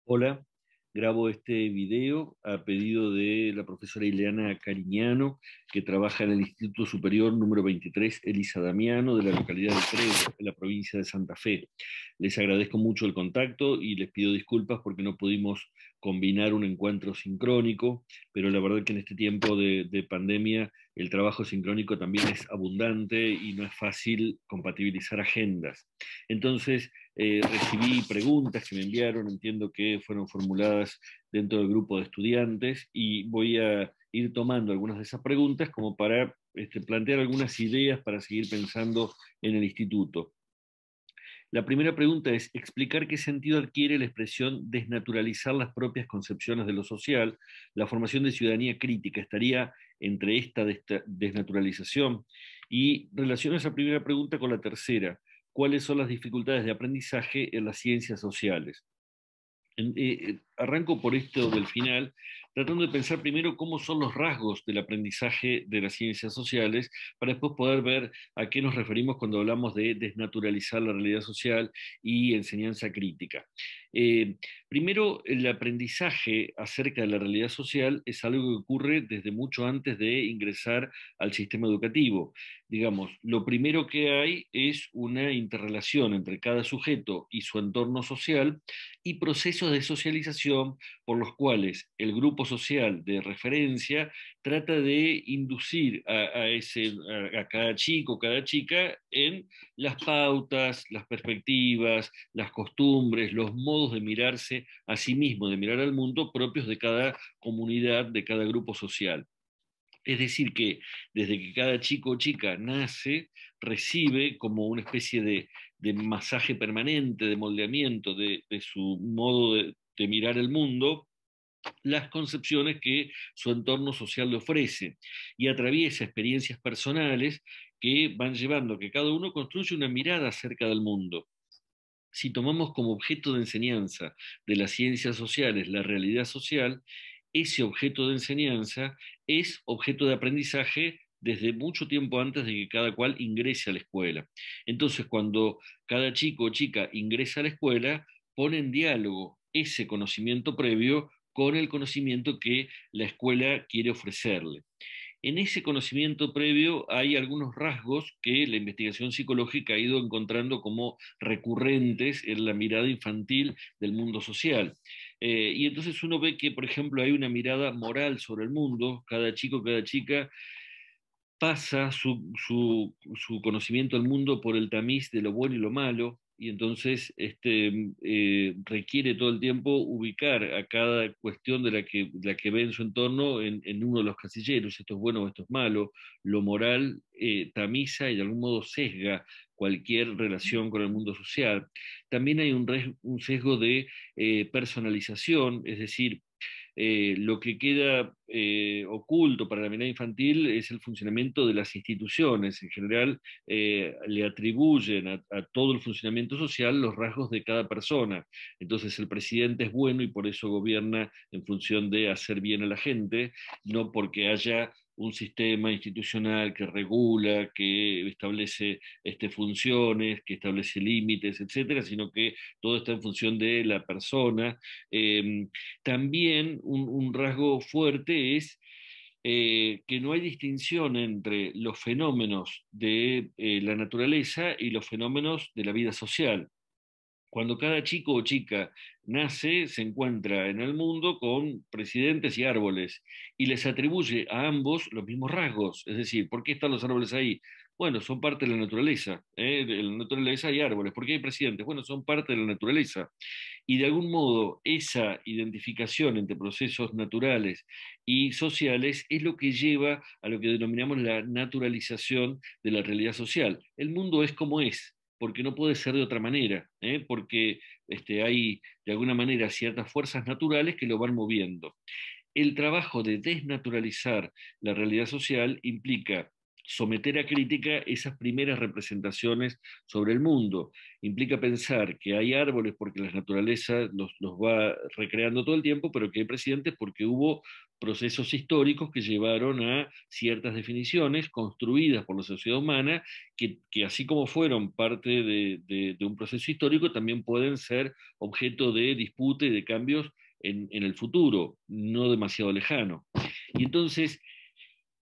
Hola, grabo este video a pedido de la profesora Ileana Cariñano, que trabaja en el Instituto Superior número 23 Elisa Damiano de la localidad de Trego, en la provincia de Santa Fe. Les agradezco mucho el contacto y les pido disculpas porque no pudimos combinar un encuentro sincrónico, pero la verdad que en este tiempo de pandemia el trabajo sincrónico también es abundante y no es fácil compatibilizar agendas. Entonces, recibí preguntas que me enviaron, entiendo que fueron formuladas dentro del grupo de estudiantes y voy a ir tomando algunas de esas preguntas como para plantear algunas ideas para seguir pensando en el instituto. La primera pregunta es explicar qué sentido adquiere la expresión desnaturalizar las propias concepciones de lo social. La formación de ciudadanía crítica estaría entre esta desnaturalización y relaciona esa primera pregunta con la tercera. ¿Cuáles son las dificultades de aprendizaje en las ciencias sociales? Arranco por esto del final, tratando de pensar primero cómo son los rasgos del aprendizaje de las ciencias sociales, para después poder ver a qué nos referimos cuando hablamos de desnaturalizar la realidad social y enseñanza crítica. Eh, Primero, el aprendizaje acerca de la realidad social es algo que ocurre desde mucho antes de ingresar al sistema educativo. Digamos, lo primero que hay es una interrelación entre cada sujeto y su entorno social y procesos de socialización por los cuales el grupo social de referencia trata de inducir a cada chico, cada chica en las pautas, las perspectivas, las costumbres, los modos de mirarse a sí mismo, de mirar al mundo propios de cada comunidad, de cada grupo social. Es decir, que desde que cada chico o chica nace, recibe como una especie de masaje permanente, de moldeamiento de su modo de mirar el mundo, las concepciones que su entorno social le ofrece y atraviesa experiencias personales que van llevando a que cada uno construya una mirada acerca del mundo. Si tomamos como objeto de enseñanza de las ciencias sociales la realidad social, ese objeto de enseñanza es objeto de aprendizaje desde mucho tiempo antes de que cada cual ingrese a la escuela. Entonces, cuando cada chico o chica ingresa a la escuela, pone en diálogo ese conocimiento previo con el conocimiento que la escuela quiere ofrecerle. En ese conocimiento previo hay algunos rasgos que la investigación psicológica ha ido encontrando como recurrentes en la mirada infantil del mundo social. Y entonces uno ve que, por ejemplo, hay una mirada moral sobre el mundo, cada chico, cada chica pasa su conocimiento del mundo por el tamiz de lo bueno y lo malo, y entonces requiere todo el tiempo ubicar a cada cuestión de la que ve en su entorno en uno de los casilleros, esto es bueno o esto es malo. Lo moral tamiza y de algún modo sesga cualquier relación con el mundo social. También hay un sesgo de personalización, es decir, lo que queda oculto para la mirada infantil es el funcionamiento de las instituciones. En general, le atribuyen a todo el funcionamiento social los rasgos de cada persona. Entonces, el presidente es bueno y por eso gobierna en función de hacer bien a la gente, no porque haya un sistema institucional que regula, que establece funciones, que establece límites, etcétera, sino que todo está en función de la persona. También un rasgo fuerte es que no hay distinción entre los fenómenos de la naturaleza y los fenómenos de la vida social. Cuando cada chico o chica nace, se encuentra en el mundo con presidentes y árboles y les atribuye a ambos los mismos rasgos. Es decir, ¿por qué están los árboles ahí? Bueno, son parte de la naturaleza. De la naturaleza hay árboles. ¿Por qué hay presidentes? Bueno, son parte de la naturaleza. Y de algún modo esa identificación entre procesos naturales y sociales es lo que lleva a lo que denominamos la naturalización de la realidad social. El mundo es como es, porque no puede ser de otra manera, porque hay de alguna manera ciertas fuerzas naturales que lo van moviendo. El trabajo de desnaturalizar la realidad social implica someter a crítica esas primeras representaciones sobre el mundo. Implica pensar que hay árboles porque la naturaleza los va recreando todo el tiempo, pero que hay presidentes porque hubo procesos históricos que llevaron a ciertas definiciones construidas por la sociedad humana, que así como fueron parte de un proceso histórico, también pueden ser objeto de disputa y de cambios en el futuro, no demasiado lejano. Y entonces,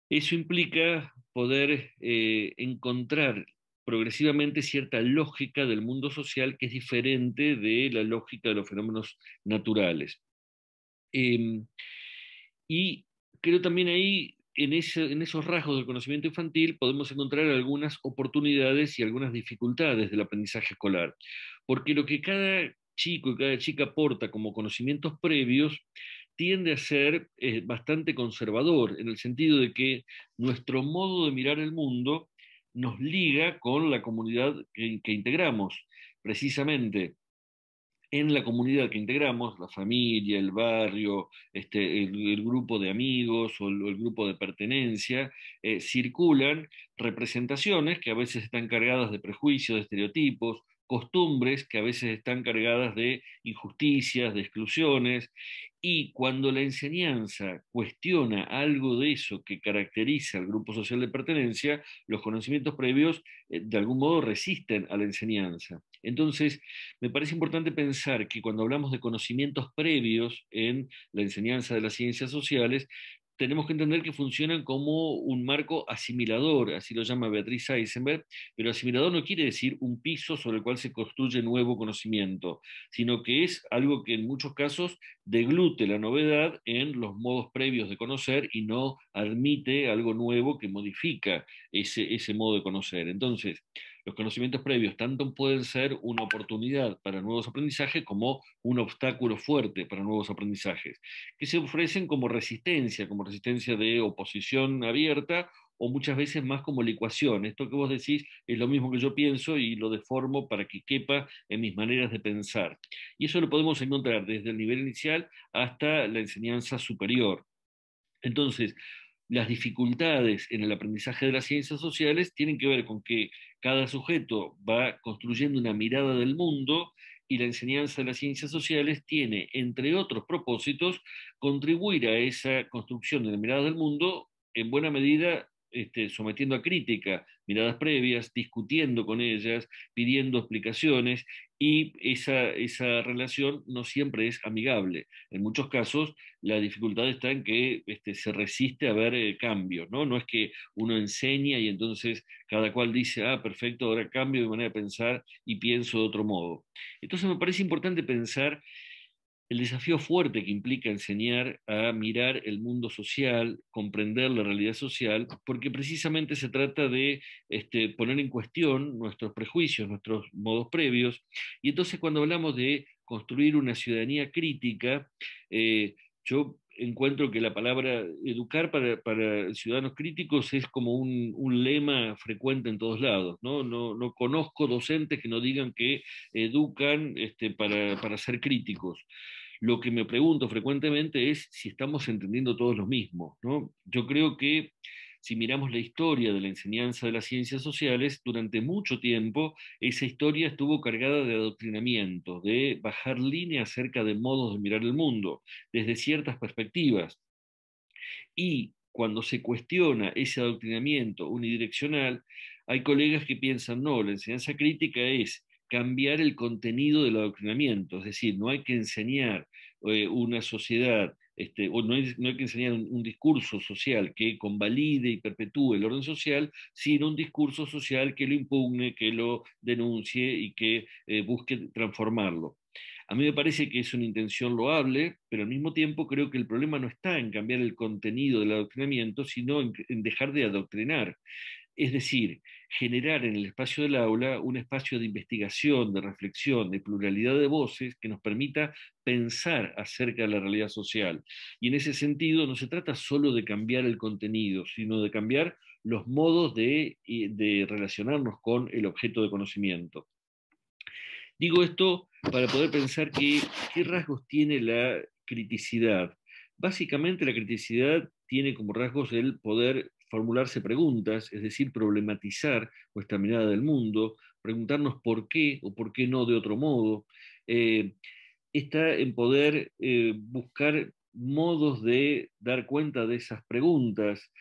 eso implica poder encontrar progresivamente cierta lógica del mundo social que es diferente de la lógica de los fenómenos naturales. Eh, y creo también ahí, en esos rasgos del conocimiento infantil, podemos encontrar algunas oportunidades y algunas dificultades del aprendizaje escolar. Porque lo que cada chico y cada chica aporta como conocimientos previos tiende a ser bastante conservador, en el sentido de que nuestro modo de mirar el mundo nos liga con la comunidad que integramos. Precisamente en la comunidad que integramos, la familia, el barrio, el grupo de amigos o el grupo de pertenencia, circulan representaciones que a veces están cargadas de prejuicios, de estereotipos, costumbres que a veces están cargadas de injusticias, de exclusiones, y cuando la enseñanza cuestiona algo de eso que caracteriza al grupo social de pertenencia, los conocimientos previos de algún modo resisten a la enseñanza. Entonces, me parece importante pensar que cuando hablamos de conocimientos previos en la enseñanza de las ciencias sociales, tenemos que entender que funcionan como un marco asimilador, así lo llama Beatriz Eisenberg, pero asimilador no quiere decir un piso sobre el cual se construye nuevo conocimiento, sino que es algo que en muchos casos deglute la novedad en los modos previos de conocer y no admite algo nuevo que modifica ese modo de conocer. Entonces, los conocimientos previos tanto pueden ser una oportunidad para nuevos aprendizajes como un obstáculo fuerte para nuevos aprendizajes, que se ofrecen como resistencia de oposición abierta o muchas veces más como licuación. Esto que vos decís es lo mismo que yo pienso y lo deformo para que quepa en mis maneras de pensar. Y eso lo podemos encontrar desde el nivel inicial hasta la enseñanza superior. Entonces, las dificultades en el aprendizaje de las ciencias sociales tienen que ver con que cada sujeto va construyendo una mirada del mundo y la enseñanza de las ciencias sociales tiene, entre otros propósitos, contribuir a esa construcción de la mirada del mundo en buena medida sometiendo a crítica miradas previas, discutiendo con ellas, pidiendo explicaciones, y esa relación no siempre es amigable. En muchos casos, la dificultad está en que se resiste a ver cambios, ¿no? No es que uno enseña y entonces cada cual dice, ah, perfecto, ahora cambio de manera de pensar y pienso de otro modo. Entonces me parece importante pensar el desafío fuerte que implica enseñar a mirar el mundo social, comprender la realidad social, porque precisamente se trata de poner en cuestión nuestros prejuicios, nuestros modos previos, y entonces cuando hablamos de construir una ciudadanía crítica, yo encuentro que la palabra educar para ciudadanos críticos es como un lema frecuente en todos lados, ¿no? No conozco docentes que no digan que educan para ser críticos. Lo que me pregunto frecuentemente es si estamos entendiendo todos lo mismo, ¿no? Yo creo que si miramos la historia de la enseñanza de las ciencias sociales, durante mucho tiempo esa historia estuvo cargada de adoctrinamiento, de bajar línea acerca de modos de mirar el mundo, desde ciertas perspectivas. Y cuando se cuestiona ese adoctrinamiento unidireccional, hay colegas que piensan, no, la enseñanza crítica es cambiar el contenido del adoctrinamiento, es decir, no hay que enseñar una sociedad, o no hay que enseñar un discurso social que convalide y perpetúe el orden social, sino un discurso social que lo impugne, que lo denuncie y que busque transformarlo. A mí me parece que es una intención loable, pero al mismo tiempo creo que el problema no está en cambiar el contenido del adoctrinamiento, sino en dejar de adoctrinar. Es decir, generar en el espacio del aula un espacio de investigación, de reflexión, de pluralidad de voces que nos permita pensar acerca de la realidad social. Y en ese sentido no se trata solo de cambiar el contenido, sino de cambiar los modos de relacionarnos con el objeto de conocimiento. Digo esto para poder pensar qué rasgos tiene la criticidad. Básicamente la criticidad tiene como rasgos el poder formularse preguntas, es decir, problematizar nuestra mirada del mundo, preguntarnos por qué o por qué no de otro modo. Está en poder buscar modos de dar cuenta de esas preguntas,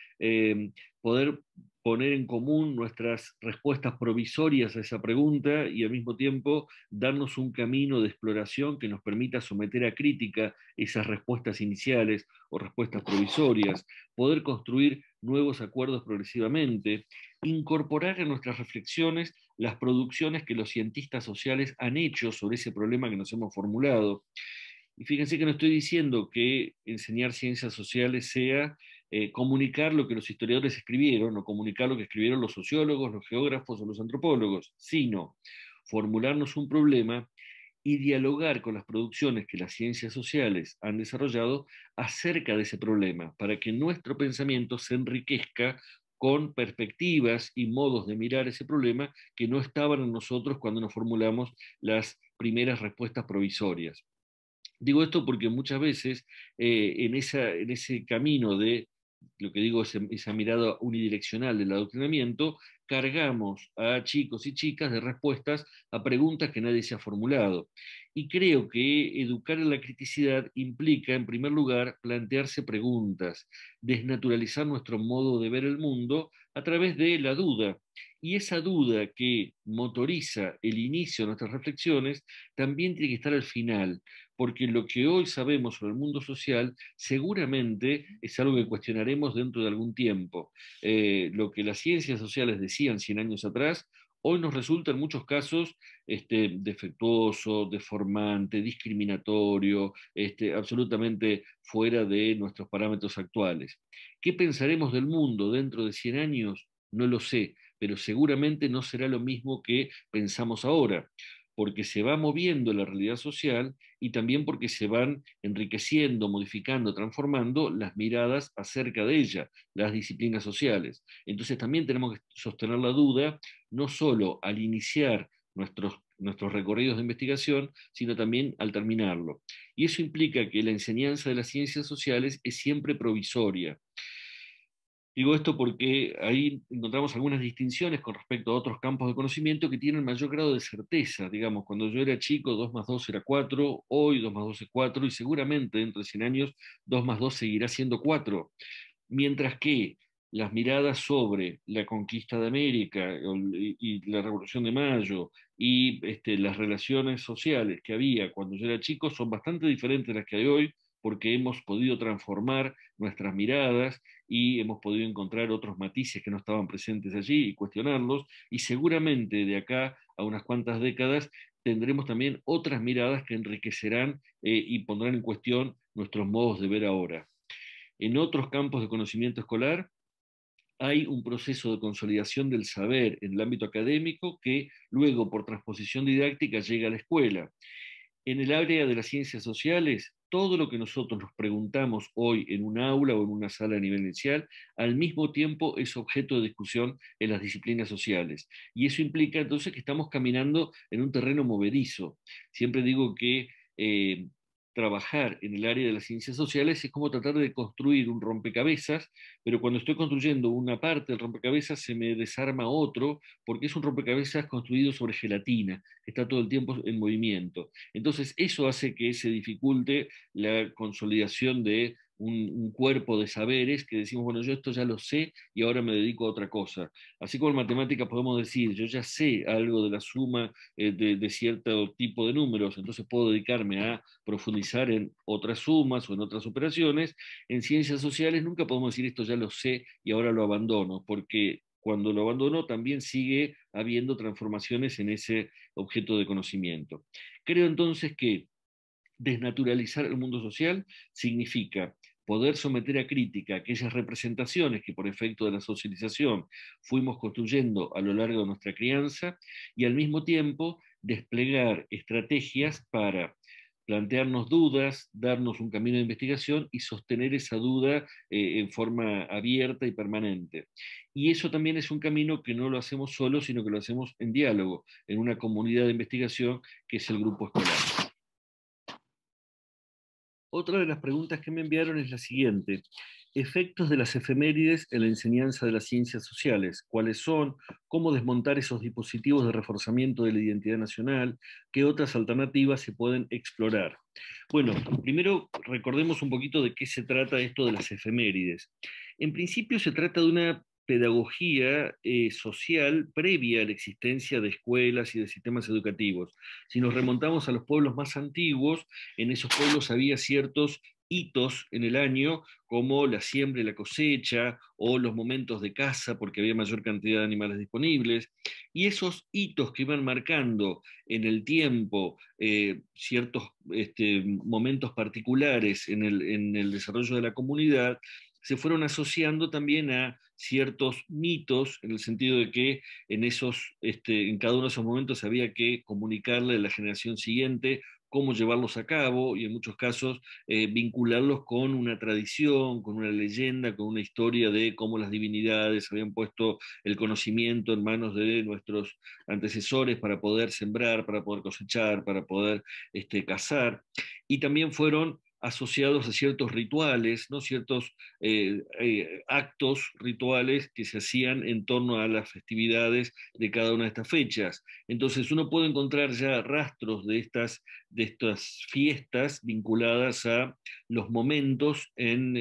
poder poner en común nuestras respuestas provisorias a esa pregunta y al mismo tiempo darnos un camino de exploración que nos permita someter a crítica esas respuestas iniciales o respuestas provisorias, poder construir nuevos acuerdos progresivamente, incorporar en nuestras reflexiones las producciones que los cientistas sociales han hecho sobre ese problema que nos hemos formulado. Y fíjense que no estoy diciendo que enseñar ciencias sociales sea comunicar lo que los historiadores escribieron o comunicar lo que escribieron los sociólogos, los geógrafos o los antropólogos, sino formularnos un problema y dialogar con las producciones que las ciencias sociales han desarrollado acerca de ese problema, para que nuestro pensamiento se enriquezca con perspectivas y modos de mirar ese problema que no estaban en nosotros cuando nos formulamos las primeras respuestas provisorias. Digo esto porque muchas veces en ese camino de lo que digo, esa mirada unidireccional del adoctrinamiento, cargamos a chicos y chicas de respuestas a preguntas que nadie se ha formulado. Y creo que educar en la criticidad implica, en primer lugar, plantearse preguntas, desnaturalizar nuestro modo de ver el mundo a través de la duda. Y esa duda que motoriza el inicio de nuestras reflexiones también tiene que estar al final, porque lo que hoy sabemos sobre el mundo social seguramente es algo que cuestionaremos dentro de algún tiempo. Lo que las ciencias sociales decían 100 años atrás, hoy nos resulta en muchos casos defectuoso, deformante, discriminatorio, absolutamente fuera de nuestros parámetros actuales. ¿Qué pensaremos del mundo dentro de 100 años? No lo sé, pero seguramente no será lo mismo que pensamos ahora, porque se va moviendo la realidad social y también porque se van enriqueciendo, modificando, transformando las miradas acerca de ella, las disciplinas sociales. Entonces también tenemos que sostener la duda, no solo al iniciar nuestros recorridos de investigación, sino también al terminarlo. Y eso implica que la enseñanza de las ciencias sociales es siempre provisoria. Digo esto porque ahí encontramos algunas distinciones con respecto a otros campos de conocimiento que tienen mayor grado de certeza. Digamos, cuando yo era chico, 2 más 2 era 4, hoy 2 más 2 es 4, y seguramente dentro de 100 años 2 más 2 seguirá siendo 4. Mientras que las miradas sobre la conquista de América y la Revolución de Mayo y las relaciones sociales que había cuando yo era chico son bastante diferentes a las que hay hoy, porque hemos podido transformar nuestras miradas y hemos podido encontrar otros matices que no estaban presentes allí y cuestionarlos, y seguramente de acá a unas cuantas décadas tendremos también otras miradas que enriquecerán y pondrán en cuestión nuestros modos de ver ahora. En otros campos de conocimiento escolar hay un proceso de consolidación del saber en el ámbito académico que luego, por transposición didáctica, llega a la escuela. En el área de las ciencias sociales, todo lo que nosotros nos preguntamos hoy en un aula o en una sala a nivel inicial, al mismo tiempo es objeto de discusión en las disciplinas sociales. Y eso implica entonces que estamos caminando en un terreno movedizo. Siempre digo que trabajar en el área de las ciencias sociales es como tratar de construir un rompecabezas, pero cuando estoy construyendo una parte del rompecabezas se me desarma otro, porque es un rompecabezas construido sobre gelatina, que está todo el tiempo en movimiento. Entonces, eso hace que se dificulte la consolidación de un cuerpo de saberes que decimos, bueno, yo esto ya lo sé y ahora me dedico a otra cosa. Así como en matemática podemos decir, yo ya sé algo de la suma de cierto tipo de números, entonces puedo dedicarme a profundizar en otras sumas o en otras operaciones. En ciencias sociales nunca podemos decir esto ya lo sé y ahora lo abandono, porque cuando lo abandono también sigue habiendo transformaciones en ese objeto de conocimiento. Creo entonces que desnaturalizar el mundo social significa poder someter a crítica aquellas representaciones que por efecto de la socialización fuimos construyendo a lo largo de nuestra crianza y al mismo tiempo desplegar estrategias para plantearnos dudas, darnos un camino de investigación y sostener esa duda en forma abierta y permanente. Y eso también es un camino que no lo hacemos solo, sino que lo hacemos en diálogo, en una comunidad de investigación que es el grupo escolar. Otra de las preguntas que me enviaron es la siguiente. Efectos de las efemérides en la enseñanza de las ciencias sociales. ¿Cuáles son? ¿Cómo desmontar esos dispositivos de reforzamiento de la identidad nacional? ¿Qué otras alternativas se pueden explorar? Bueno, primero recordemos un poquito de qué se trata esto de las efemérides. En principio se trata de una pedagogía social previa a la existencia de escuelas y de sistemas educativos. Si nos remontamos a los pueblos más antiguos, en esos pueblos había ciertos hitos en el año, como la siembra y la cosecha, o los momentos de caza, porque había mayor cantidad de animales disponibles, y esos hitos que iban marcando en el tiempo ciertos momentos particulares en el desarrollo de la comunidad, se fueron asociando también a ciertos mitos, en el sentido de que en cada uno de esos momentos había que comunicarle a la generación siguiente cómo llevarlos a cabo, y en muchos casos vincularlos con una tradición, con una leyenda, con una historia de cómo las divinidades habían puesto el conocimiento en manos de nuestros antecesores para poder sembrar, para poder cosechar, para poder cazar, y también fueron asociados a ciertos rituales, ¿no? Ciertos actos rituales que se hacían en torno a las festividades de cada una de estas fechas. Entonces uno puede encontrar ya rastros de estas fiestas vinculadas a los momentos en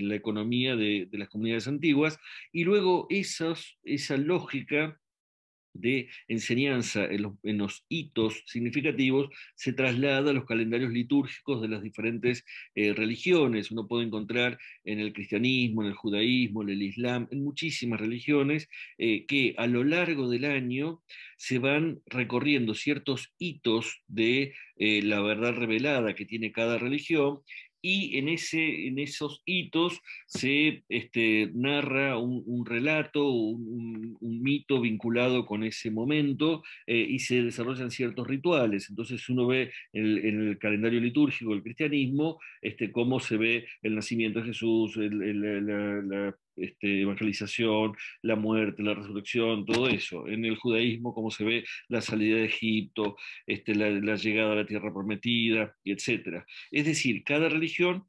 la economía de las comunidades antiguas, y luego esa lógica de enseñanza en los hitos significativos se traslada a los calendarios litúrgicos de las diferentes religiones. Uno puede encontrar en el cristianismo, en el judaísmo, en el islam, en muchísimas religiones, que a lo largo del año se van recorriendo ciertos hitos de la verdad revelada que tiene cada religión, y en esos hitos se narra un relato, un mito vinculado con ese momento, y se desarrollan ciertos rituales. Entonces uno ve en el calendario litúrgico del cristianismo cómo se ve el nacimiento de Jesús, la evangelización, la muerte, la resurrección, todo eso. En el judaísmo, cómo se ve la salida de Egipto, la llegada a la tierra prometida, y etcétera. Es decir, cada religión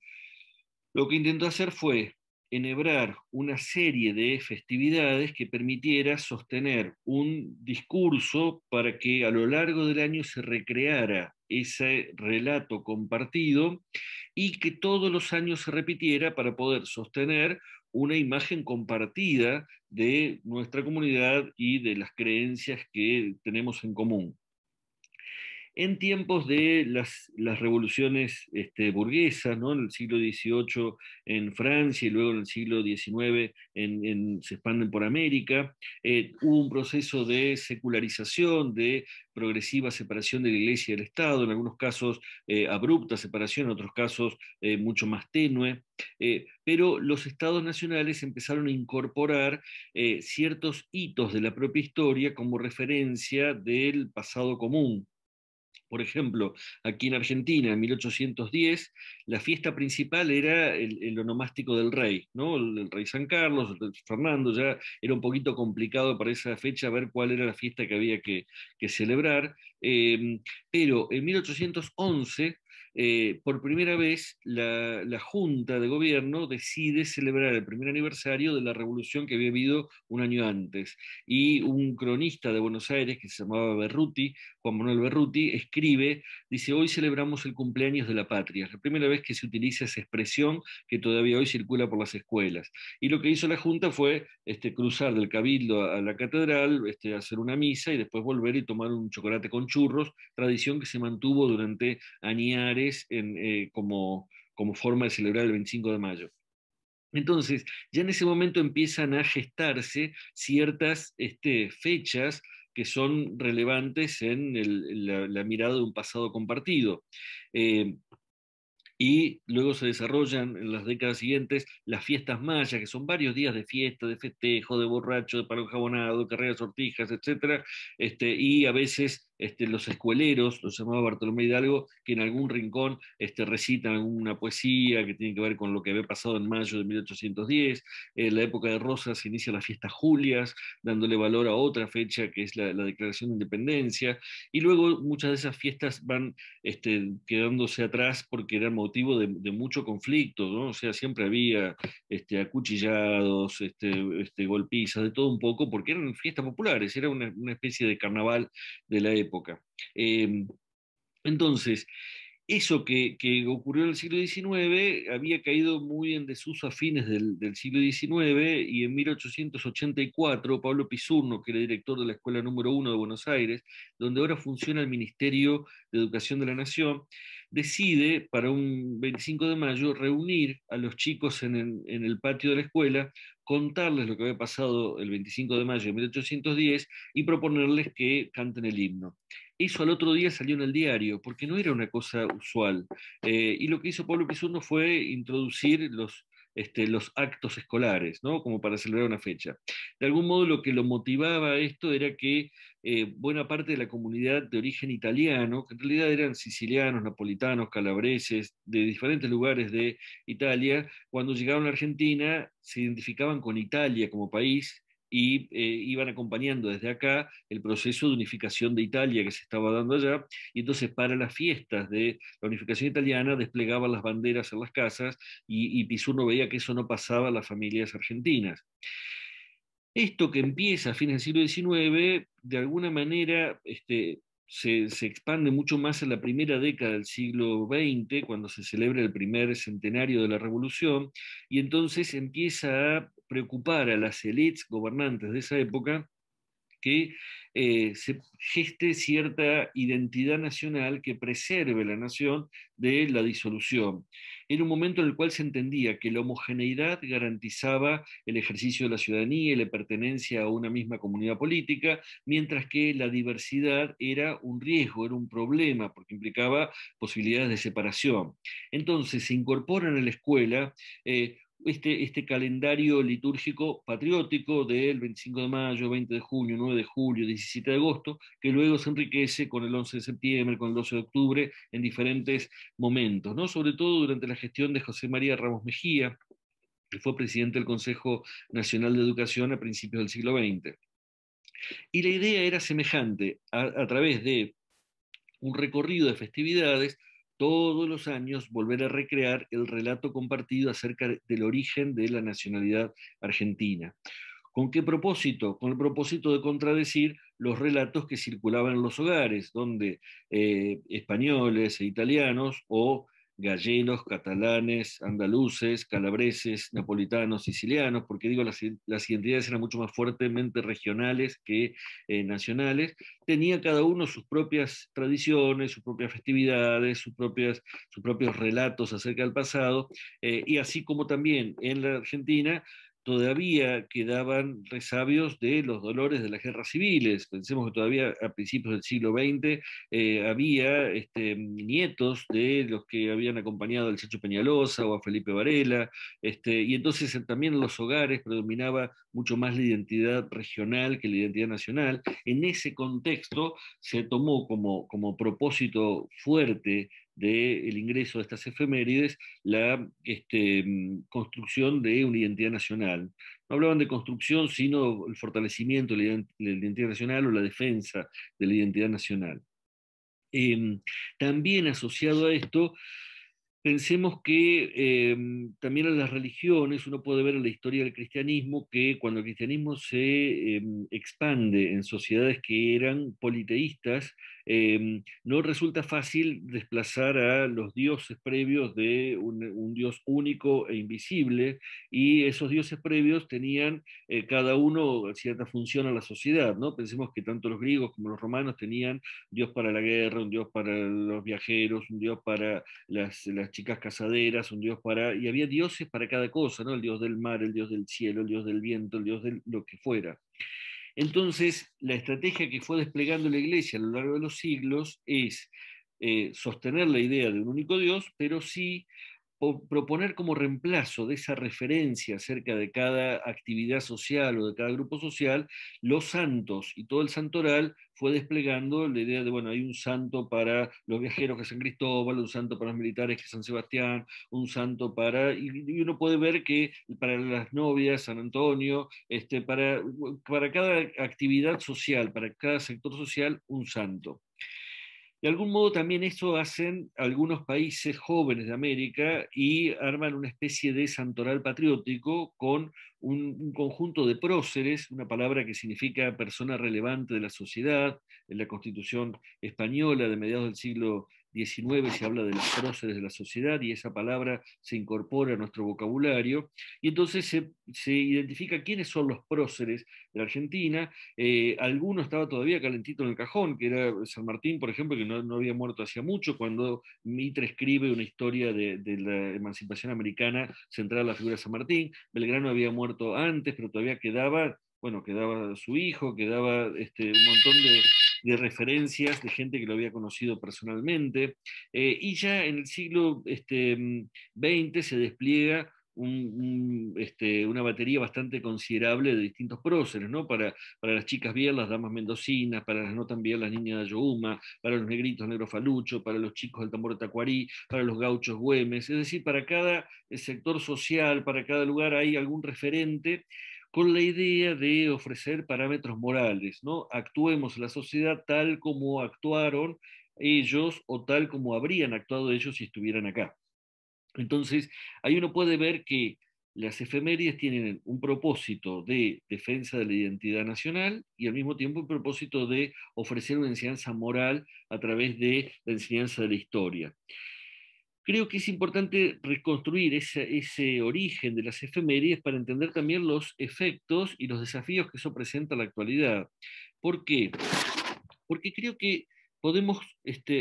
lo que intentó hacer fue enhebrar una serie de festividades que permitiera sostener un discurso para que a lo largo del año se recreara ese relato compartido, y que todos los años se repitiera para poder sostener una imagen compartida de nuestra comunidad y de las creencias que tenemos en común. En tiempos de las revoluciones burguesas, ¿no? En el siglo XVIII en Francia, y luego en el siglo XIX se expanden por América, hubo un proceso de secularización, de progresiva separación de la Iglesia y del Estado, en algunos casos abrupta separación, en otros casos mucho más tenue, pero los estados nacionales empezaron a incorporar ciertos hitos de la propia historia como referencia del pasado común. Por ejemplo, aquí en Argentina, en 1810, la fiesta principal era el onomástico del rey, ¿no? El rey San Carlos, el rey Fernando. Ya era un poquito complicado para esa fecha ver cuál era la fiesta que había que celebrar, pero en 1811, por primera vez, la Junta de Gobierno decide celebrar el primer aniversario de la revolución que había habido un año antes, y un cronista de Buenos Aires que se llamaba Berruti, Juan Manuel Berruti, escribe, dice: hoy celebramos el cumpleaños de la patria. Es la primera vez que se utiliza esa expresión que todavía hoy circula por las escuelas. Y lo que hizo la Junta fue cruzar del Cabildo a la catedral, hacer una misa y después volver y tomar un chocolate con churros, tradición que se mantuvo durante añares como forma de celebrar el 25 de mayo. Entonces, ya en ese momento empiezan a gestarse ciertas fechas que son relevantes en la mirada de un pasado compartido. Eh, y luego se desarrollan en las décadas siguientes las fiestas mayas, que son varios días de fiesta, de festejo, de borracho, de palo enjabonado, de carreras sortijas, etcétera, y a veces los escueleros, los llamaba Bartolomé Hidalgo, que en algún rincón recitan una poesía que tiene que ver con lo que había pasado en mayo de 1810. En la época de Rosas se inicia las fiestas Julias, dándole valor a otra fecha que es la Declaración de Independencia, y luego muchas de esas fiestas van quedándose atrás porque eran motivo de mucho conflicto, ¿no? O sea, siempre había acuchillados, golpizas, de todo un poco, porque eran fiestas populares, era una especie de carnaval de la época. Eh, entonces, eso que ocurrió en el siglo XIX había caído muy en desuso a fines del siglo XIX, y en 1884 Pablo Pisurno, que era director de la Escuela número 1 de Buenos Aires, donde ahora funciona el Ministerio de Educación de la Nación, decide para un 25 de mayo reunir a los chicos en el patio de la escuela, contarles lo que había pasado el 25 de mayo de 1810 y proponerles que canten el himno. Eso al otro día salió en el diario, porque no era una cosa usual. Y lo que hizo Pablo Pisurno fue introducir los actos escolares, ¿no? Como para celebrar una fecha. De algún modo lo que lo motivaba a esto era que buena parte de la comunidad de origen italiano, que en realidad eran sicilianos, napolitanos, calabreses, de diferentes lugares de Italia, cuando llegaron a la Argentina se identificaban con Italia como país y iban acompañando desde acá el proceso de unificación de Italia que se estaba dando allá, y entonces para las fiestas de la unificación italiana desplegaban las banderas en las casas, y Pisurno veía que eso no pasaba a las familias argentinas. Esto que empieza a fines del siglo XIX, de alguna manera se expande mucho más en la primera década del siglo XX, cuando se celebra el primer centenario de la Revolución, y entonces empieza a preocupar a las élites gobernantes de esa época que se geste cierta identidad nacional que preserve la nación de la disolución. Era un momento en el cual se entendía que la homogeneidad garantizaba el ejercicio de la ciudadanía y la pertenencia a una misma comunidad política, mientras que la diversidad era un riesgo, era un problema, porque implicaba posibilidades de separación. Entonces se incorporan a la escuela calendario litúrgico patriótico del 25 de mayo, 20 de junio, 9 de julio, 17 de agosto, que luego se enriquece con el 11 de septiembre, con el 12 de octubre, en diferentes momentos, ¿no? Sobre todo durante la gestión de José María Ramos Mejía, que fue presidente del Consejo Nacional de Educación a principios del siglo XX. Y la idea era semejante, a través de un recorrido de festividades, todos los años volver a recrear el relato compartido acerca del origen de la nacionalidad argentina. ¿Con qué propósito? Con el propósito de contradecir los relatos que circulaban en los hogares, donde españoles e italianos o gallegos, catalanes, andaluces, calabreses, napolitanos, sicilianos, porque digo, las identidades eran mucho más fuertemente regionales que nacionales, tenía cada uno sus propias tradiciones, sus propias festividades, sus propios relatos acerca del pasado, y así como también en la Argentina todavía quedaban resabios de los dolores de las guerras civiles. Pensemos que todavía a principios del siglo XX había nietos de los que habían acompañado al Chacho Peñalosa o a Felipe Varela, y entonces también en los hogares predominaba mucho más la identidad regional que la identidad nacional. En ese contexto se tomó como propósito fuerte del ingreso de estas efemérides la construcción de una identidad nacional. No hablaban de construcción, sino el fortalecimiento de la identidad nacional o la defensa de la identidad nacional. Eh, También asociado a esto, pensemos que también en las religiones uno puede ver en la historia del cristianismo que cuando el cristianismo se expande en sociedades que eran politeístas, no resulta fácil desplazar a los dioses previos de un dios único e invisible, y esos dioses previos tenían cada uno cierta función a la sociedad, ¿no? Pensemos que tanto los griegos como los romanos tenían dios para la guerra, un dios para los viajeros, un dios para las chicas casaderas, un dios para... Y había dioses para cada cosa, ¿no? El dios del mar, el dios del cielo, el dios del viento, el dios de lo que fuera. Entonces, la estrategia que fue desplegando la Iglesia a lo largo de los siglos es sostener la idea de un único Dios, pero sí proponer como reemplazo de esa referencia acerca de cada actividad social o de cada grupo social, los santos y todo el santoral fue desplegando la idea de, bueno, hay un santo para los viajeros que es San Cristóbal, un santo para los militares que es San Sebastián, un santo para, y uno puede ver que para las novias, San Antonio, para cada actividad social, para cada sector social, un santo. De algún modo también eso hacen algunos países jóvenes de América y arman una especie de santoral patriótico con un conjunto de próceres, una palabra que significa persona relevante de la sociedad. En la Constitución española de mediados del siglo XIX se habla de los próceres de la sociedad y esa palabra se incorpora a nuestro vocabulario. Y entonces se identifica quiénes son los próceres de la Argentina. Alguno estaba todavía calentito en el cajón, que era San Martín, por ejemplo, que no había muerto hacía mucho, cuando Mitre escribe una historia de la emancipación americana centrada en la figura de San Martín. Belgrano había muerto antes, pero todavía quedaba, bueno, quedaba su hijo, quedaba un montón de referencias de gente que lo había conocido personalmente. Y ya en el siglo XX se despliega una batería bastante considerable de distintos próceres, ¿no? Para las chicas bien, las damas mendocinas, para las no tan bien, las niñas de Ayohuma, para los negritos, negro falucho, para los chicos del tambor de Tacuarí, para los gauchos güemes, es decir, para cada sector social, para cada lugar hay algún referente con la idea de ofrecer parámetros morales, ¿no? Actuemos en la sociedad tal como actuaron ellos o tal como habrían actuado ellos si estuvieran acá. Entonces, ahí uno puede ver que las efemérides tienen un propósito de defensa de la identidad nacional y al mismo tiempo un propósito de ofrecer una enseñanza moral a través de la enseñanza de la historia. Creo que es importante reconstruir ese origen de las efemérides para entender también los efectos y los desafíos que eso presenta en la actualidad. ¿Por qué? Porque creo que podemos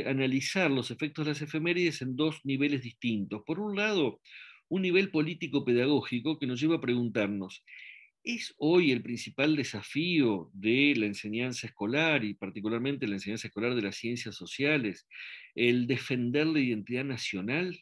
analizar los efectos de las efemérides en dos niveles distintos. Por un lado, un nivel político-pedagógico que nos lleva a preguntarnos, ¿es hoy el principal desafío de la enseñanza escolar y particularmente la enseñanza escolar de las ciencias sociales el defender la identidad nacional?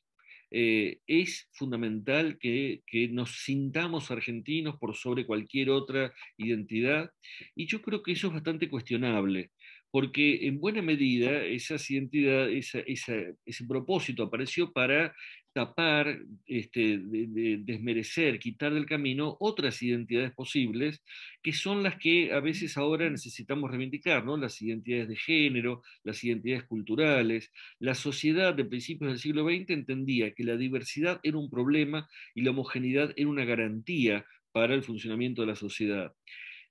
Es fundamental que nos sintamos argentinos por sobre cualquier otra identidad y yo creo que eso es bastante cuestionable porque en buena medida esa identidad, ese propósito apareció para tapar, desmerecer, quitar del camino otras identidades posibles, que son las que a veces ahora necesitamos reivindicar, ¿no? Las identidades de género, las identidades culturales. La sociedad de principios del siglo XX entendía que la diversidad era un problema y la homogeneidad era una garantía para el funcionamiento de la sociedad.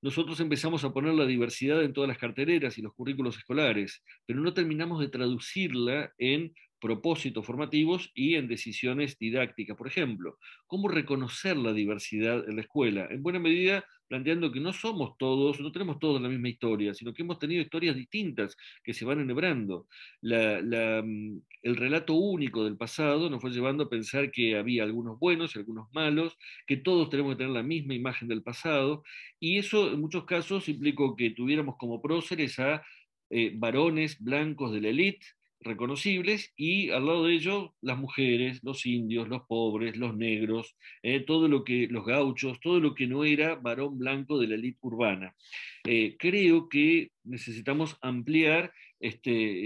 Nosotros empezamos a poner la diversidad en todas las carteleras y los currículos escolares, pero no terminamos de traducirla en propósitos formativos y en decisiones didácticas. Por ejemplo, ¿cómo reconocer la diversidad en la escuela? En buena medida, planteando que no somos todos, no tenemos todos la misma historia, sino que hemos tenido historias distintas que se van enhebrando. El relato único del pasado nos fue llevando a pensar que había algunos buenos y algunos malos, que todos tenemos que tener la misma imagen del pasado, y eso en muchos casos implicó que tuviéramos como próceres a varones blancos de la élite reconocibles y al lado de ellos las mujeres, los indios, los pobres, los negros, todo lo que, los gauchos, todo lo que no era varón blanco de la élite urbana. Creo que necesitamos ampliar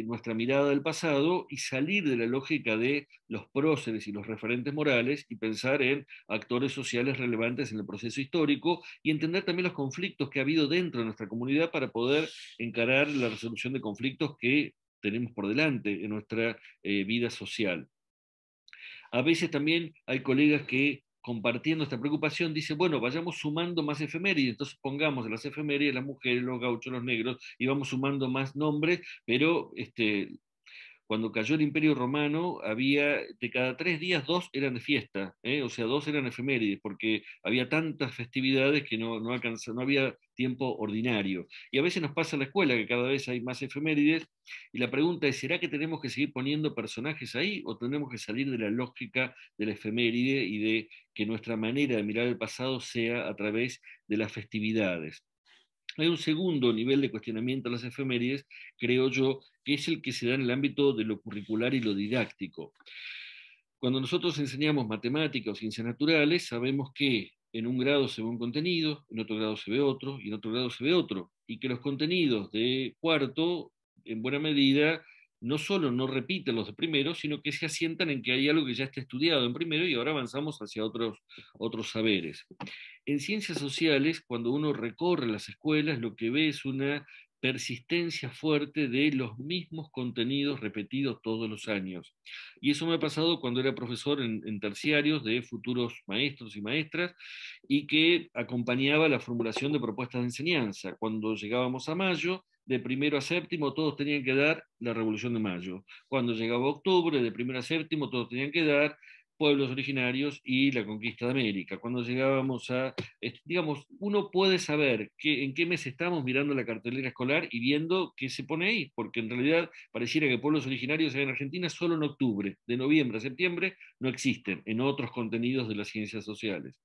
nuestra mirada del pasado y salir de la lógica de los próceres y los referentes morales y pensar en actores sociales relevantes en el proceso histórico y entender también los conflictos que ha habido dentro de nuestra comunidad para poder encarar la resolución de conflictos que tenemos por delante en nuestra vida social. A veces también hay colegas que compartiendo esta preocupación dicen, bueno, vayamos sumando más efemérides, entonces pongamos en las efemérides las mujeres, los gauchos, los negros, y vamos sumando más nombres, pero cuando cayó el Imperio Romano, había de cada 3 días, 2 eran de fiesta, o sea, 2 eran efemérides, porque había tantas festividades que no había tiempo ordinario. Y a veces nos pasa en la escuela que cada vez hay más efemérides, y la pregunta es, ¿será que tenemos que seguir poniendo personajes ahí o tenemos que salir de la lógica de la efeméride y de que nuestra manera de mirar el pasado sea a través de las festividades? Hay un segundo nivel de cuestionamiento a las efemérides, creo yo, que es el que se da en el ámbito de lo curricular y lo didáctico. Cuando nosotros enseñamos matemáticas o ciencias naturales, sabemos que en un grado se ve un contenido, en otro grado se ve otro, y en otro grado se ve otro, y que los contenidos de cuarto, en buena medida, no solo no repiten los de primero, sino que se asientan en que hay algo que ya está estudiado en primero y ahora avanzamos hacia otros saberes. En ciencias sociales, cuando uno recorre las escuelas, lo que ve es una persistencia fuerte de los mismos contenidos repetidos todos los años. Y eso me ha pasado cuando era profesor en terciarios de futuros maestros y maestras y que acompañaba la formulación de propuestas de enseñanza. Cuando llegábamos a mayo, de primero a séptimo, todos tenían que dar la Revolución de Mayo. Cuando llegaba octubre, de primero a séptimo, todos tenían que dar pueblos originarios y la conquista de América. Cuando llegábamos a, digamos, uno puede saber en qué mes estamos mirando la cartelera escolar y viendo qué se pone ahí, porque en realidad pareciera que pueblos originarios en Argentina solo en octubre, de noviembre a septiembre, no existen en otros contenidos de las ciencias sociales.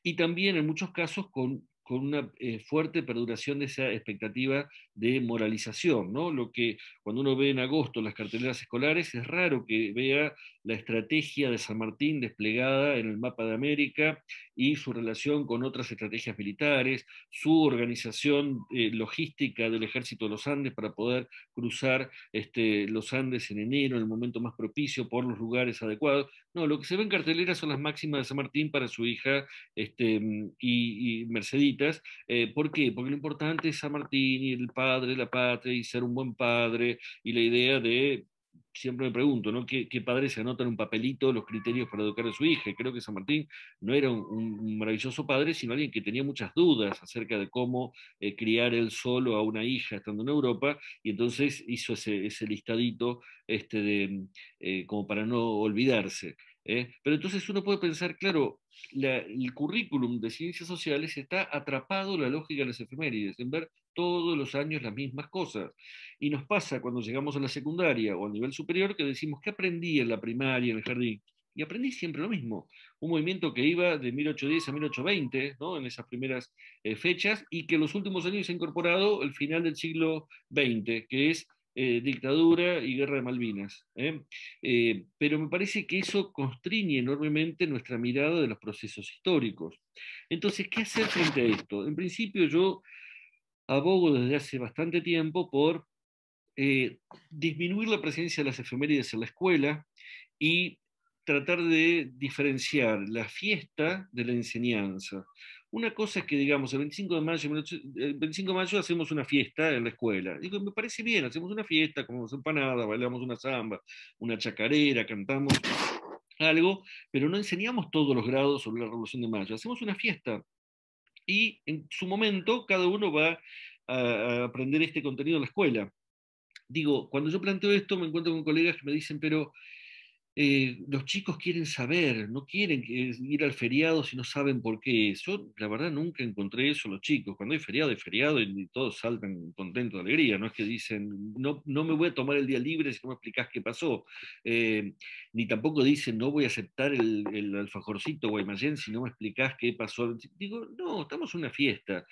Y también en muchos casos con una fuerte perduración de esa expectativa de moralización, ¿no? Lo que cuando uno ve en agosto las carteleras escolares, es raro que vea la estrategia de San Martín desplegada en el mapa de América y su relación con otras estrategias militares, su organización logística del ejército de los Andes para poder cruzar los Andes en enero, en el momento más propicio, por los lugares adecuados. No, lo que se ve en cartelera son las máximas de San Martín para su hija y Merceditas. ¿Por qué? Porque lo importante es San Martín y el padre, la patria y ser un buen padre y la idea de, siempre me pregunto, ¿no? ¿Qué padre se anota en un papelito los criterios para educar a su hija? Y creo que San Martín no era un maravilloso padre, sino alguien que tenía muchas dudas acerca de cómo criar él solo a una hija estando en Europa, y entonces hizo ese listadito como para no olvidarse. Pero entonces uno puede pensar, claro, el currículum de ciencias sociales está atrapado en la lógica de las efemérides, en ver todos los años las mismas cosas. Y nos pasa cuando llegamos a la secundaria o a nivel superior que decimos, ¿qué aprendí en la primaria, en el jardín? Y aprendí siempre lo mismo. Un movimiento que iba de 1810 a 1820, ¿no? En esas primeras fechas, y que en los últimos años se ha incorporado el final del siglo XX, que es dictadura y guerra de Malvinas. Pero me parece que eso constriñe enormemente nuestra mirada de los procesos históricos. Entonces, ¿qué hacer frente a esto? En principio yo abogo desde hace bastante tiempo por eh, disminuir la presencia de las efemérides en la escuela y tratar de diferenciar la fiesta de la enseñanza. Una cosa es que, digamos, el 25 de mayo hacemos una fiesta en la escuela. Digo, me parece bien, hacemos una fiesta, comemos empanada, bailamos una samba, una chacarera, cantamos algo, pero no enseñamos todos los grados sobre la Revolución de Mayo. Hacemos una fiesta y en su momento cada uno va a aprender este contenido en la escuela. Digo, cuando yo planteo esto me encuentro con colegas que me dicen, pero los chicos quieren saber, no quieren ir al feriado si no saben por qué es. Yo, la verdad, nunca encontré eso en los chicos. Cuando hay feriado y todos saltan contentos de alegría. No es que dicen, no, no me voy a tomar el día libre si no me explicás qué pasó. Eh, Ni tampoco dicen, no voy a aceptar el alfajorcito guaymallén si no me explicás qué pasó. Digo, no, estamos en una fiesta.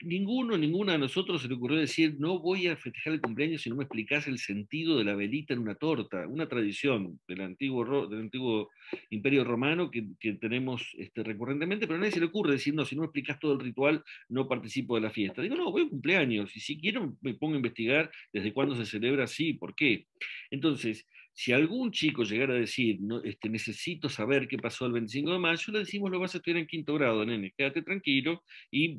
Ninguna de nosotros se le ocurrió decir, no voy a festejar el cumpleaños si no me explicás el sentido de la velita en una torta, una tradición del antiguo Imperio Romano que tenemos recurrentemente, pero a nadie se le ocurre decir, no, si no me explicás todo el ritual, no participo de la fiesta. Digo, no, voy a un cumpleaños, y si quiero me pongo a investigar desde cuándo se celebra así, por qué. Entonces, si algún chico llegara a decir, no, necesito saber qué pasó el 25 de mayo, le decimos, lo vas a estudiar en quinto grado, nene, quédate tranquilo, y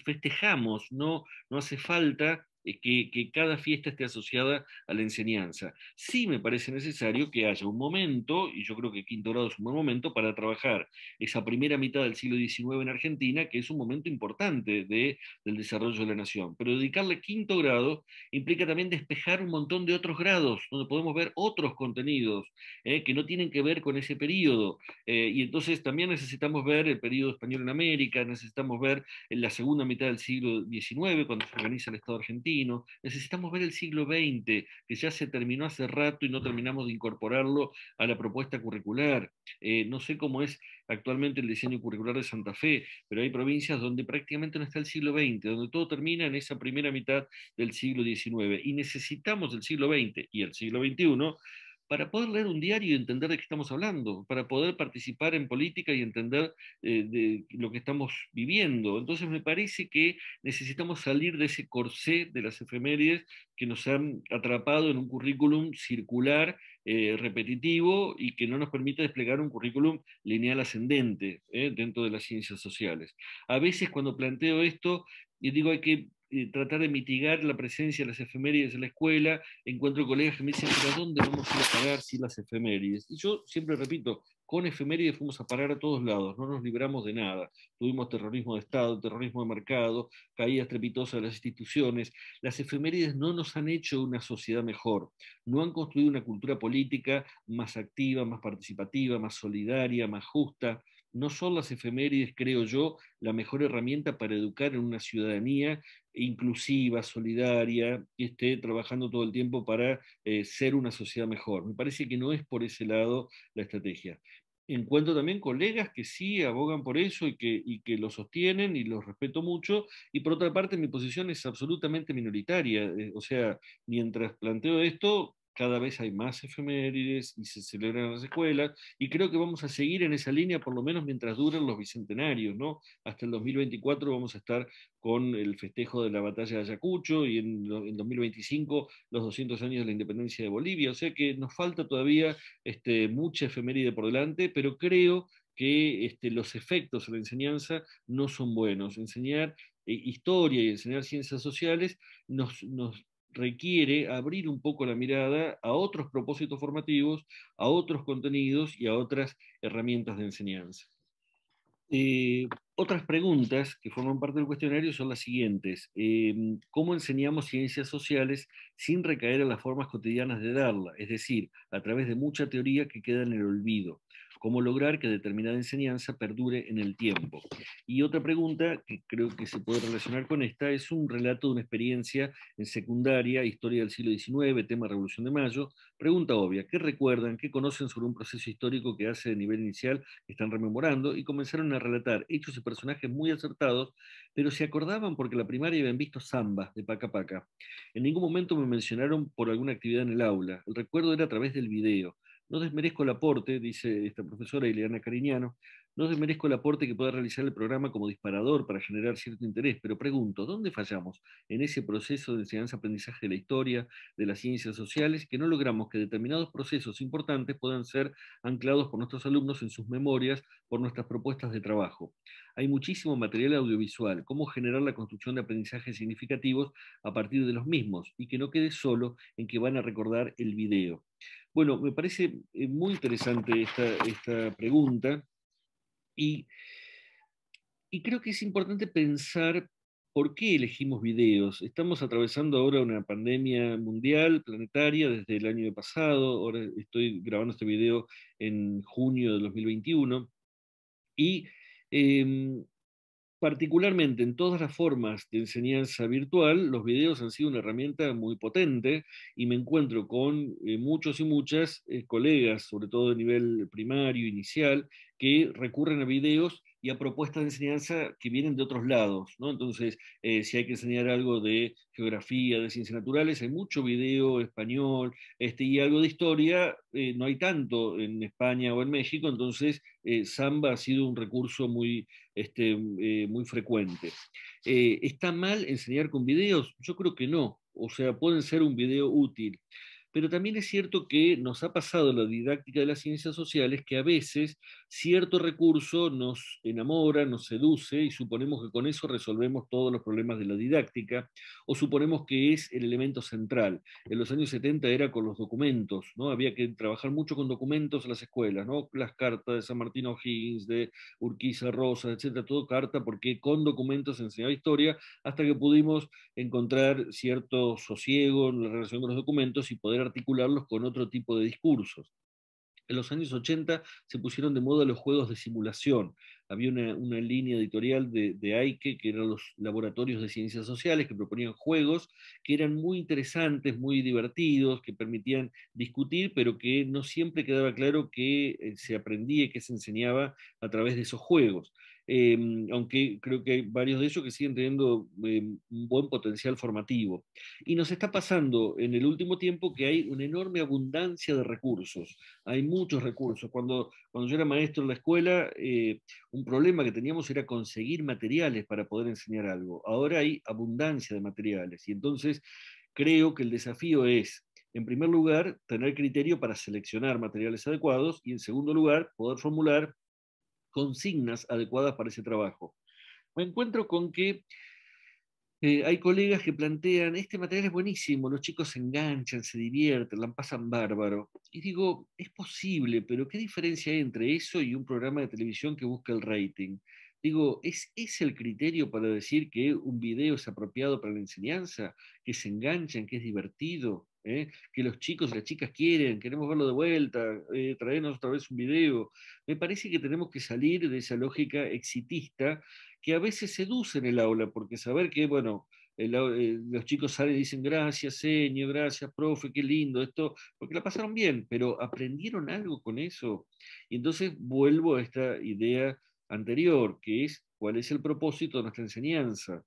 festejamos, no hace falta que cada fiesta esté asociada a la enseñanza. Sí me parece necesario que haya un momento, y yo creo que quinto grado es un buen momento, para trabajar esa primera mitad del siglo XIX en Argentina, que es un momento importante del desarrollo de la nación. Pero dedicarle quinto grado implica también despejar un montón de otros grados, donde podemos ver otros contenidos que no tienen que ver con ese periodo. Y entonces también necesitamos ver el periodo español en América, necesitamos ver en la segunda mitad del siglo XIX, cuando se organiza el Estado argentino, necesitamos ver el siglo XX, que ya se terminó hace rato y no terminamos de incorporarlo a la propuesta curricular. No sé cómo es actualmente el diseño curricular de Santa Fe, pero hay provincias donde prácticamente no está el siglo XX, donde todo termina en esa primera mitad del siglo XIX, y necesitamos el siglo XX y el siglo XXI para poder leer un diario y entender de qué estamos hablando, para poder participar en política y entender de lo que estamos viviendo. Entonces me parece que necesitamos salir de ese corsé de las efemérides que nos han atrapado en un currículum circular, repetitivo, y que no nos permite desplegar un currículum lineal ascendente dentro de las ciencias sociales. A veces cuando planteo esto, y digo hay que tratar de mitigar la presencia de las efemérides en la escuela, encuentro colegas que me dicen, pero ¿a dónde vamos a ir a parar sin las efemérides? Y yo siempre repito, con efemérides fuimos a parar a todos lados, no nos libramos de nada. Tuvimos terrorismo de Estado, terrorismo de mercado, caídas estrepitosas de las instituciones. Las efemérides no nos han hecho una sociedad mejor, no han construido una cultura política más activa, más participativa, más solidaria, más justa. No son las efemérides, creo yo, la mejor herramienta para educar en una ciudadanía inclusiva, solidaria, que esté trabajando todo el tiempo para ser una sociedad mejor. Me parece que no es por ese lado la estrategia. Encuentro también colegas que sí abogan por eso y que lo sostienen y los respeto mucho. Y por otra parte, mi posición es absolutamente minoritaria. O sea, mientras planteo esto, cada vez hay más efemérides y se celebran en las escuelas. Y creo que vamos a seguir en esa línea por lo menos mientras duren los bicentenarios, ¿no? Hasta el 2024 vamos a estar con el festejo de la batalla de Ayacucho y en 2025 los 200 años de la independencia de Bolivia. O sea que nos falta todavía mucha efeméride por delante, pero creo que los efectos de la enseñanza no son buenos. Enseñar historia y enseñar ciencias sociales nos requiere abrir un poco la mirada a otros propósitos formativos, a otros contenidos y a otras herramientas de enseñanza. Otras preguntas que forman parte del cuestionario son las siguientes. ¿Cómo enseñamos ciencias sociales sin recaer en las formas cotidianas de darla? Es decir, a través de mucha teoría que queda en el olvido. ¿Cómo lograr que determinada enseñanza perdure en el tiempo? Y otra pregunta que creo que se puede relacionar con esta es un relato de una experiencia en secundaria, historia del siglo XIX, tema Revolución de Mayo. Pregunta obvia, ¿qué recuerdan, qué conocen sobre un proceso histórico que hace de nivel inicial están rememorando? Y comenzaron a relatar hechos y personajes muy acertados, pero se acordaban porque la primaria habían visto zambas de Paca Paca. En ningún momento me mencionaron por alguna actividad en el aula. El recuerdo era a través del video. No desmerezco el aporte, dice esta profesora Ileana Cariñano, no desmerezco el aporte que pueda realizar el programa como disparador para generar cierto interés, pero pregunto, ¿dónde fallamos en ese proceso de enseñanza-aprendizaje de la historia, de las ciencias sociales, que no logramos que determinados procesos importantes puedan ser anclados por nuestros alumnos en sus memorias, por nuestras propuestas de trabajo? Hay muchísimo material audiovisual, cómo generar la construcción de aprendizajes significativos a partir de los mismos, y que no quede solo en que van a recordar el video. Bueno, me parece muy interesante esta pregunta y, y creo que es importante pensar por qué elegimos videos. Estamos atravesando ahora una pandemia mundial, planetaria, desde el año pasado. Ahora estoy grabando este video en junio de 2021. Y eh, particularmente en todas las formas de enseñanza virtual, los videos han sido una herramienta muy potente y me encuentro con muchos y muchas colegas, sobre todo de nivel primario, inicial, que recurren a videos y a propuestas de enseñanza que vienen de otros lados, ¿no? Entonces, si hay que enseñar algo de geografía, de ciencias naturales, hay mucho video español, y algo de historia, no hay tanto en España o en México, entonces Samba ha sido un recurso muy frecuente. ¿Está mal enseñar con videos? Yo creo que no. O sea, pueden ser un video útil. Pero también es cierto que nos ha pasado en la didáctica de las ciencias sociales que a veces cierto recurso nos enamora, nos seduce y suponemos que con eso resolvemos todos los problemas de la didáctica o suponemos que es el elemento central. En los años 70 era con los documentos, ¿no? Había que trabajar mucho con documentos en las escuelas, ¿no? Las cartas de San Martín O'Higgins, de Urquiza Rosas, etcétera, todo carta, porque con documentos se enseñaba historia, hasta que pudimos encontrar cierto sosiego en la relación con los documentos y poder articularlos con otro tipo de discursos. En los años 80 se pusieron de moda los juegos de simulación. Había una línea editorial de Aike, que eran los laboratorios de ciencias sociales, que proponían juegos que eran muy interesantes, muy divertidos, que permitían discutir, pero que no siempre quedaba claro que se aprendía y que se enseñaba a través de esos juegos. aunque creo que hay varios de ellos que siguen teniendo un buen potencial formativo. Y nos está pasando en el último tiempo que hay una enorme abundancia de recursos, hay muchos recursos. Cuando yo era maestro en la escuela, un problema que teníamos era conseguir materiales para poder enseñar algo. Ahora hay abundancia de materiales y entonces creo que el desafío es, en primer lugar, tener criterio para seleccionar materiales adecuados y, en segundo lugar, poder formular consignas adecuadas para ese trabajo. Me encuentro con que hay colegas que plantean, este material es buenísimo, los chicos se enganchan, se divierten, la pasan bárbaro. Y digo, es posible, pero ¿qué diferencia hay entre eso y un programa de televisión que busca el rating? Digo, ¿es el criterio para decir que un video es apropiado para la enseñanza? ¿Que se enganchan, que es divertido? Que los chicos y las chicas quieren, queremos verlo de vuelta, traernos otra vez un video. Me parece que tenemos que salir de esa lógica exitista que a veces seduce en el aula, porque saber que, bueno, los chicos salen y dicen gracias, señor, gracias, profe, qué lindo esto, porque la pasaron bien, pero ¿aprendieron algo con eso? Y entonces vuelvo a esta idea anterior, que es cuál es el propósito de nuestra enseñanza.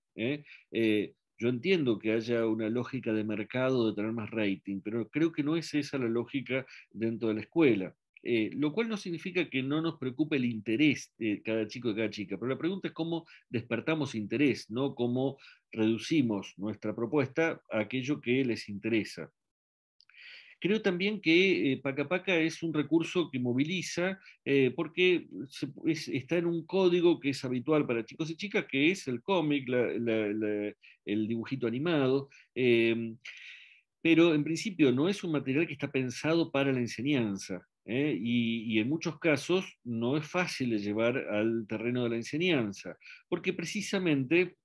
Yo entiendo que haya una lógica de mercado de tener más rating, pero creo que no es esa la lógica dentro de la escuela. Lo cual no significa que no nos preocupe el interés de cada chico y cada chica, pero la pregunta es cómo despertamos interés, no cómo reducimos nuestra propuesta a aquello que les interesa. Creo también que Paca Paca es un recurso que moviliza porque está en un código que es habitual para chicos y chicas, que es el cómic, el dibujito animado. Pero en principio no es un material que está pensado para la enseñanza. Y en muchos casos no es fácil de llevar al terreno de la enseñanza, porque precisamente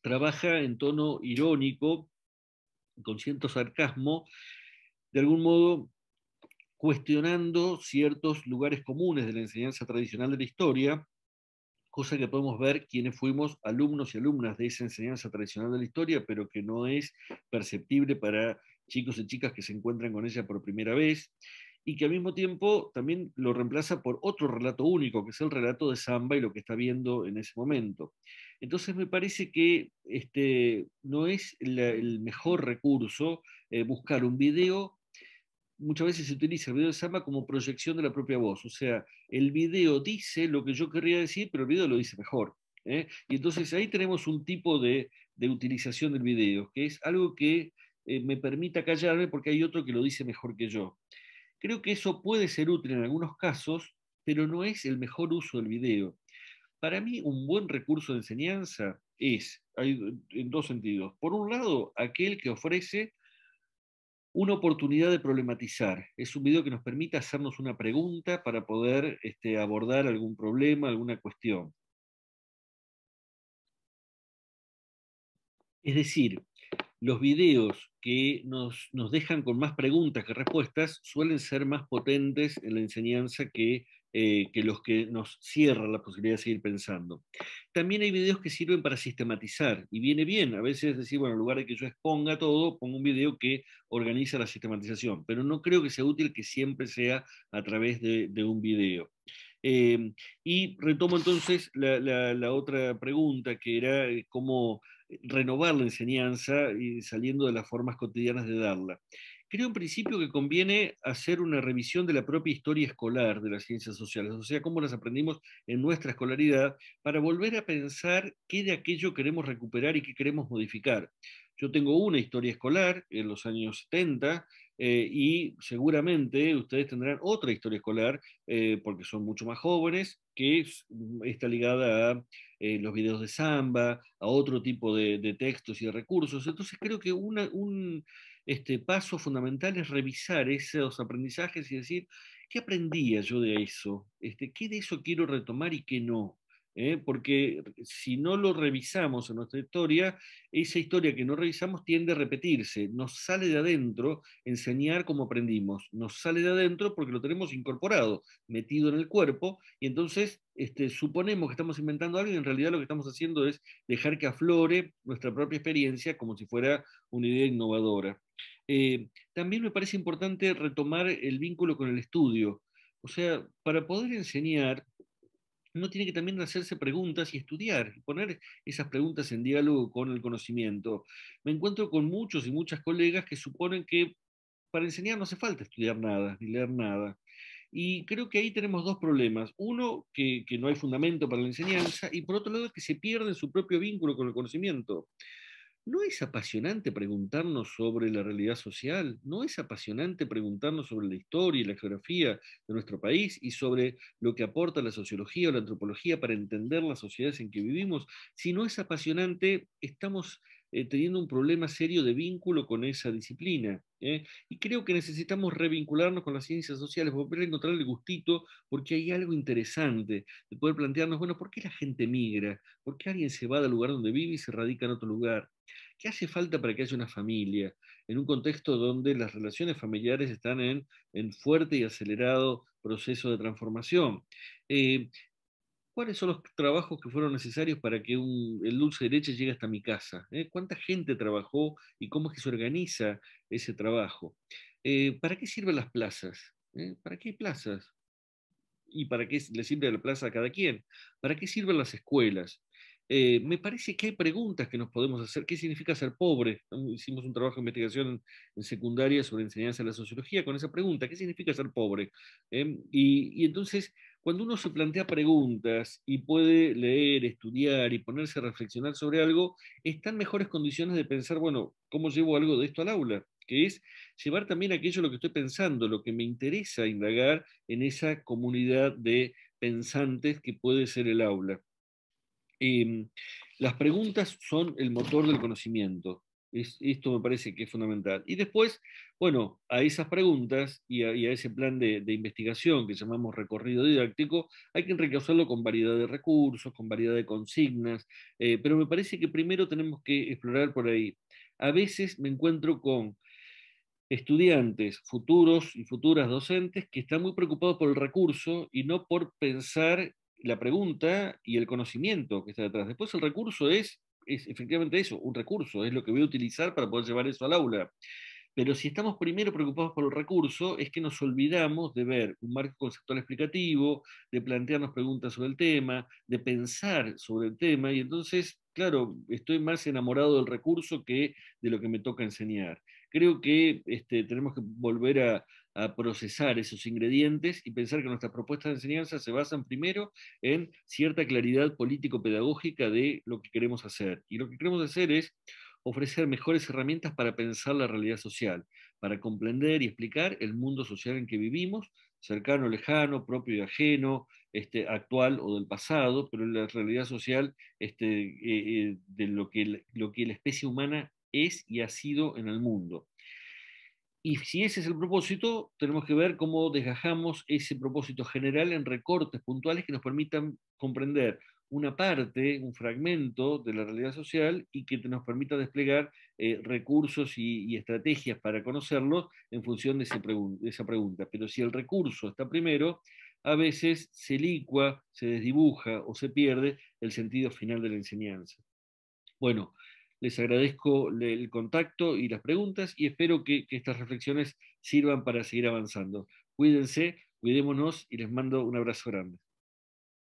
trabaja en tono irónico, con cierto sarcasmo, de algún modo cuestionando ciertos lugares comunes de la enseñanza tradicional de la historia, cosa que podemos ver quienes fuimos alumnos y alumnas de esa enseñanza tradicional de la historia, pero que no es perceptible para chicos y chicas que se encuentran con ella por primera vez, y que al mismo tiempo también lo reemplaza por otro relato único, que es el relato de Samba y lo que está viendo en ese momento. Entonces me parece que no es el mejor recurso buscar un video. Muchas veces se utiliza el video de Samba como proyección de la propia voz. O sea, el video dice lo que yo querría decir, pero el video lo dice mejor. Y entonces ahí tenemos un tipo de utilización del video, que es algo que me permita callarme porque hay otro que lo dice mejor que yo. Creo que eso puede ser útil en algunos casos, pero no es el mejor uso del video. Para mí, un buen recurso de enseñanza hay en dos sentidos. Por un lado, aquel que ofrece una oportunidad de problematizar. Es un video que nos permite hacernos una pregunta para poder abordar algún problema, alguna cuestión. Es decir, los videos que nos dejan con más preguntas que respuestas suelen ser más potentes en la enseñanza que los que nos cierran la posibilidad de seguir pensando. También hay videos que sirven para sistematizar, y viene bien, a veces decir, bueno, en lugar de que yo exponga todo, pongo un video que organiza la sistematización, pero no creo que sea útil que siempre sea a través de un video. Y retomo entonces la otra pregunta, que era cómo renovar la enseñanza y saliendo de las formas cotidianas de darla. Creo en principio que conviene hacer una revisión de la propia historia escolar de las ciencias sociales, o sea, cómo las aprendimos en nuestra escolaridad, para volver a pensar qué de aquello queremos recuperar y qué queremos modificar. Yo tengo una historia escolar en los años 70 y seguramente ustedes tendrán otra historia escolar porque son mucho más jóvenes, que está ligada a los videos de samba, a otro tipo de textos y de recursos. Entonces creo que un paso fundamental es revisar esos aprendizajes y decir, ¿qué aprendía yo de eso? ¿Qué de eso quiero retomar y qué no? Porque si no lo revisamos en nuestra historia, esa historia que no revisamos tiende a repetirse, nos sale de adentro enseñar como aprendimos, nos sale de adentro porque lo tenemos incorporado, metido en el cuerpo, y entonces suponemos que estamos inventando algo y en realidad lo que estamos haciendo es dejar que aflore nuestra propia experiencia como si fuera una idea innovadora. También me parece importante retomar el vínculo con el estudio. O sea, para poder enseñar, uno tiene que también hacerse preguntas y estudiar, y poner esas preguntas en diálogo con el conocimiento. Me encuentro con muchos y muchas colegas que suponen que para enseñar no hace falta estudiar nada, ni leer nada. Y creo que ahí tenemos dos problemas. Uno, que no hay fundamento para la enseñanza, y por otro lado, que se pierde su propio vínculo con el conocimiento. ¿No es apasionante preguntarnos sobre la realidad social? ¿No es apasionante preguntarnos sobre la historia y la geografía de nuestro país y sobre lo que aporta la sociología o la antropología para entender las sociedades en que vivimos? Si no es apasionante, estamos teniendo un problema serio de vínculo con esa disciplina. Y creo que necesitamos revincularnos con las ciencias sociales, volver a encontrar el gustito, porque hay algo interesante de poder plantearnos, bueno, ¿por qué la gente migra? ¿Por qué alguien se va del lugar donde vive y se radica en otro lugar? ¿Qué hace falta para que haya una familia en un contexto donde las relaciones familiares están en fuerte y acelerado proceso de transformación? Eh, ¿Cuáles son los trabajos que fueron necesarios para que el dulce de leche llegue hasta mi casa? ¿Cuánta gente trabajó y cómo es que se organiza ese trabajo? ¿Para qué sirven las plazas? ¿Para qué hay plazas? ¿Y para qué le sirve la plaza a cada quien? ¿Para qué sirven las escuelas? Me parece que hay preguntas que nos podemos hacer. ¿Qué significa ser pobre? Hicimos un trabajo de investigación en secundaria sobre enseñanza de la sociología con esa pregunta. ¿Qué significa ser pobre? Y entonces, cuando uno se plantea preguntas y puede leer, estudiar y ponerse a reflexionar sobre algo, está en mejores condiciones de pensar, bueno, ¿cómo llevo algo de esto al aula? Que es llevar también aquello lo que estoy pensando, lo que me interesa indagar en esa comunidad de pensantes que puede ser el aula. Eh, las preguntas son el motor del conocimiento. Esto me parece que es fundamental. Y después, bueno, a esas preguntas y a ese plan de investigación que llamamos recorrido didáctico, hay que enriquecerlo con variedad de recursos, con variedad de consignas, pero me parece que primero tenemos que explorar por ahí. A veces me encuentro con estudiantes, futuros y futuras docentes que están muy preocupados por el recurso y no por pensar la pregunta y el conocimiento que está detrás. Después el recurso es efectivamente eso, un recurso, es lo que voy a utilizar para poder llevar eso al aula. Pero si estamos primero preocupados por el recurso, es que nos olvidamos de ver un marco conceptual explicativo, de plantearnos preguntas sobre el tema, de pensar sobre el tema, y entonces, claro, estoy más enamorado del recurso que de lo que me toca enseñar. Creo que tenemos que volver a procesar esos ingredientes y pensar que nuestras propuestas de enseñanza se basan primero en cierta claridad político-pedagógica de lo que queremos hacer. Y lo que queremos hacer es ofrecer mejores herramientas para pensar la realidad social, para comprender y explicar el mundo social en que vivimos, cercano, lejano, propio y ajeno, actual o del pasado, pero la realidad social de lo que la especie humana es y ha sido en el mundo. Y si ese es el propósito, tenemos que ver cómo desgajamos ese propósito general en recortes puntuales que nos permitan comprender una parte, un fragmento de la realidad social y que nos permita desplegar recursos y estrategias para conocerlos en función de esa pregunta. Pero si el recurso está primero, a veces se licua, se desdibuja o se pierde el sentido final de la enseñanza. Bueno, les agradezco el contacto y las preguntas y espero que estas reflexiones sirvan para seguir avanzando. Cuídense, cuidémonos y les mando un abrazo grande.